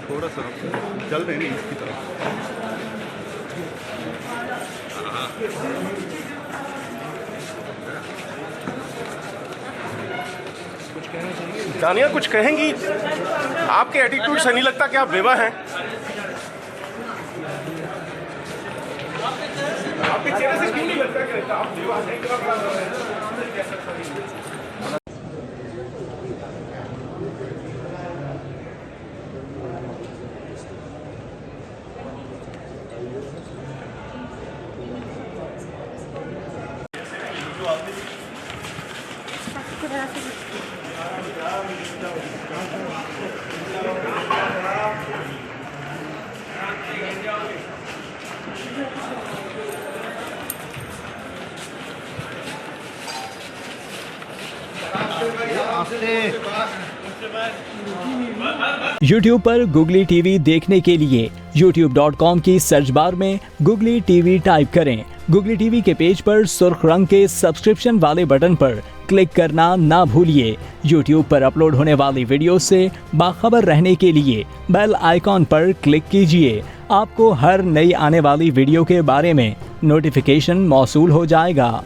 थोड़ा सा चल रहे हैं इसकी तरफ। दानिया कुछ कहेंगी? आपके एटीट्यूड से नहीं लगता कि आप बेवा हैं? आपके चेहरे से क्यों नहीं लगता कि आप बेवा हैं? YouTube पर गुगली टीवी देखने के लिए youtube.com की सर्च बार में गुगली टीवी टाइप करें। गुगली टीवी के पेज पर सुर्ख रंग के सब्सक्रिप्शन वाले बटन पर क्लिक करना ना भूलिए। YouTube पर अपलोड होने वाली वीडियो से बाखबर रहने के लिए बेल आइकॉन पर क्लिक कीजिए। आपको हर नई आने वाली वीडियो के बारे में नोटिफिकेशन मौसूल हो जाएगा।